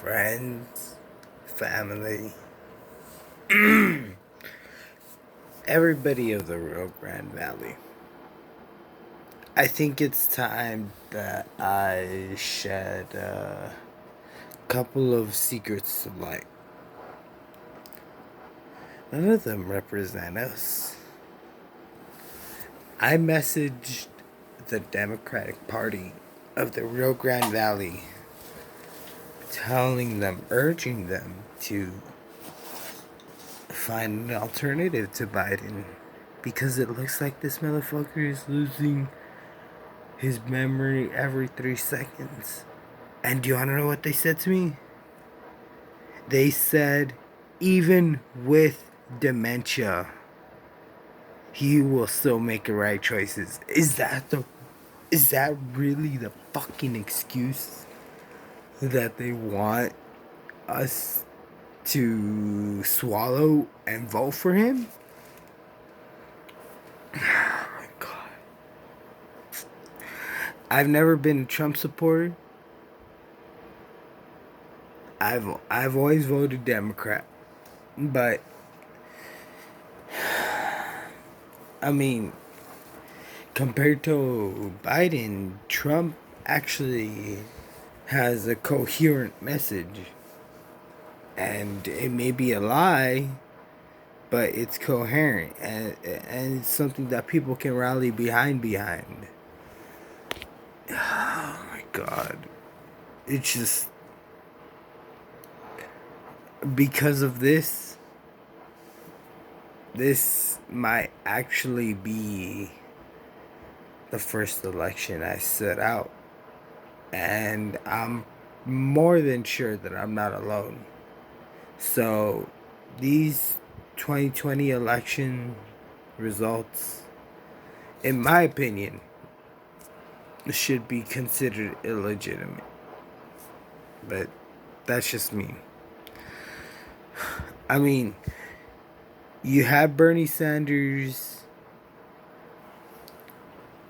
friends, family, everybody of the Rio Grande Valley. I think it's time that I shed a couple of secrets to light. None of them represent us. I messaged the Democratic Party of the Rio Grande Valley, urging them to find an alternative to Biden, because it looks like this motherfucker is losing his memory every 3 seconds. And do you want to know what they said to me? They said, even with dementia, he will still make the right choices. Is that really the fucking excuse that they want us to swallow and vote for him? Oh my god. I've never been a Trump supporter. I've always voted Democrat. But I mean, compared to Biden, Trump actually has a coherent message. And it may be a lie, but it's coherent, and it's something that people can rally behind. Oh my god. It's just because of this might actually be the first election I set out. And I'm more than sure that I'm not alone. So these 2020 election results, in my opinion, should be considered illegitimate. But that's just me. I mean, you have Bernie Sanders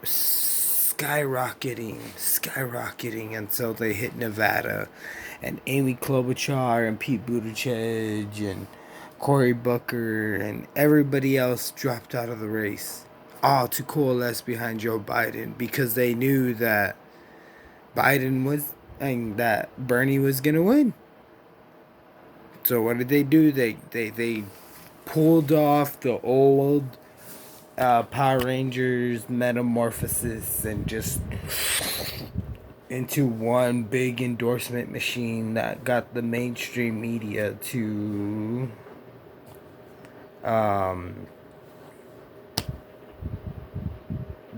skyrocketing until they hit Nevada, and Amy Klobuchar and Pete Buttigieg and Cory Booker and everybody else dropped out of the race, all to coalesce behind Joe Biden, because they knew that that Bernie was gonna win. So what did they do? They pulled off the old Power Rangers metamorphosis and just into one big endorsement machine that got the mainstream media to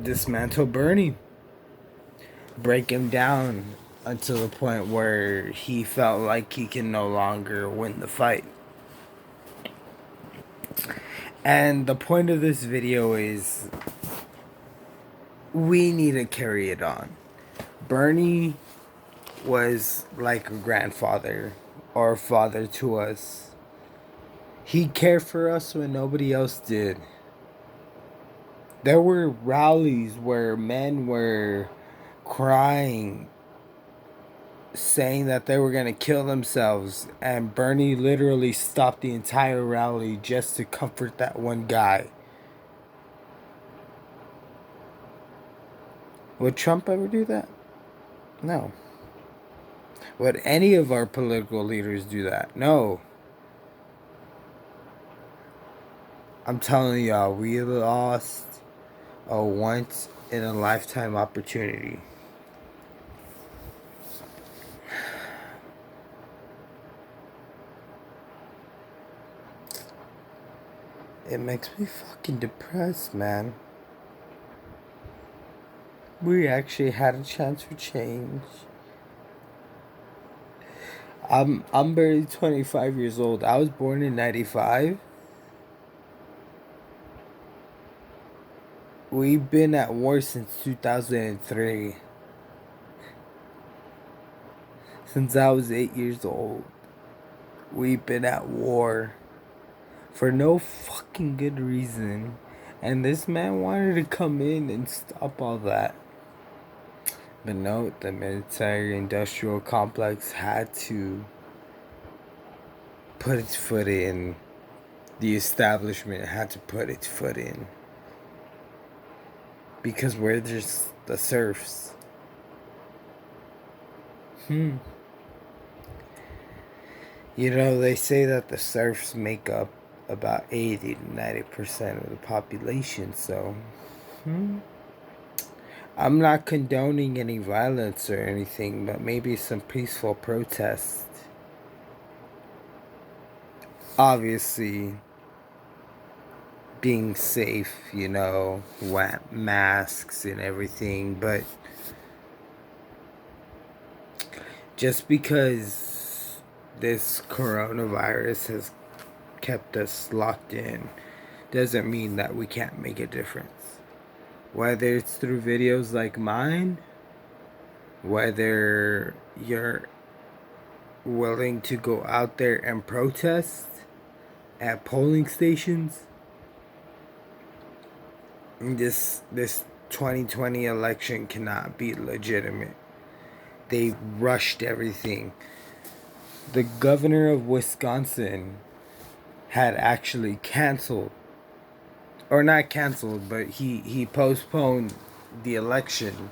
dismantle Bernie, break him down until the point where he felt like he can no longer win the fight. And the point of this video is we need to carry it on. Bernie was like a grandfather or a father to us. He cared for us when nobody else did. There were rallies where men were crying, saying that they were going to kill themselves, and Bernie literally stopped the entire rally just to comfort that one guy. Would Trump ever do that? No. Would any of our political leaders do that? No. I'm telling y'all, we lost a once in a lifetime opportunity. It makes me fucking depressed, man. We actually had a chance for change. I'm barely 25 years old. I was born in 95. We've been at war since 2003. Since I was 8 years old. We've been at war for no fucking good reason. And this man wanted to come in and stop all that. But no, the military industrial complex had to put its foot in. The establishment had to put its foot in. Because we're just the serfs. You know, they say that the serfs make up about 80 to 90% of the population, so I'm not condoning any violence or anything, but maybe some peaceful protest. Obviously, being safe, you know, masks and everything, but just because this coronavirus has kept us locked in doesn't mean that we can't make a difference. Whether it's through videos like mine, whether you're willing to go out there and protest at polling stations, this 2020 election cannot be legitimate. They rushed everything. The governor of Wisconsin had actually canceled, or not canceled, but he postponed the election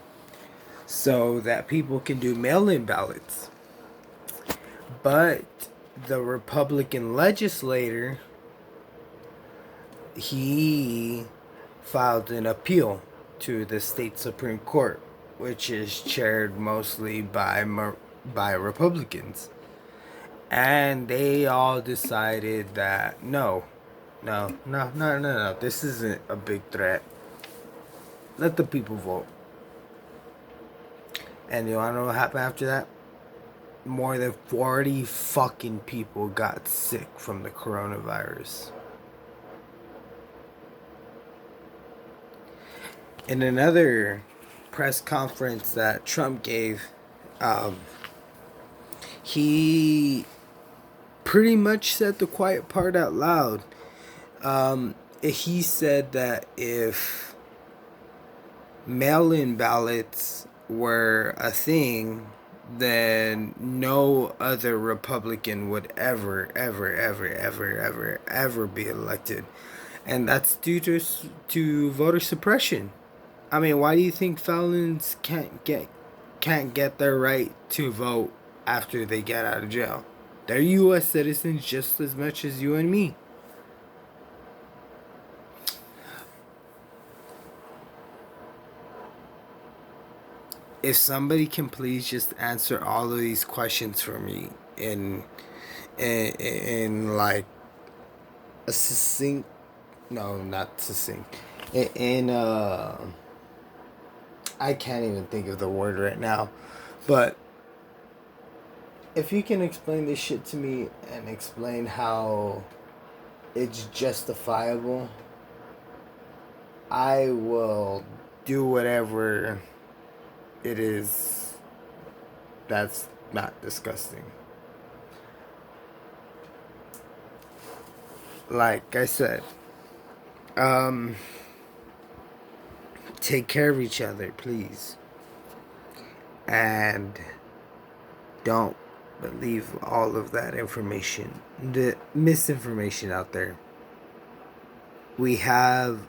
so that people can do mail-in ballots. But the Republican legislator, he filed an appeal to the state Supreme Court, which is chaired mostly by Republicans. And they all decided that no, this isn't a big threat. Let the people vote. And you wanna know what happened after that? More than 40 fucking people got sick from the coronavirus. In another press conference that Trump gave, he pretty much said the quiet part out loud. He said that if mail-in ballots were a thing, then no other Republican would ever be elected. And that's due to voter suppression. I mean, why do you think felons can't get their right to vote after they get out of jail? They're U.S. citizens just as much as you and me. If somebody can please just answer all of these questions for me in like a succinct, no, not succinct, in I can't even think of the word right now, but if you can explain this shit to me and explain how it's justifiable, I will do whatever it is that's not disgusting. Like I said, take care of each other, please. And don't believe all of that information, the misinformation out there. We have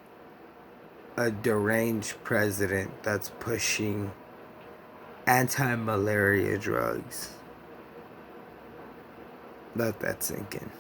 a deranged president that's pushing anti-malaria drugs. Let that sink in.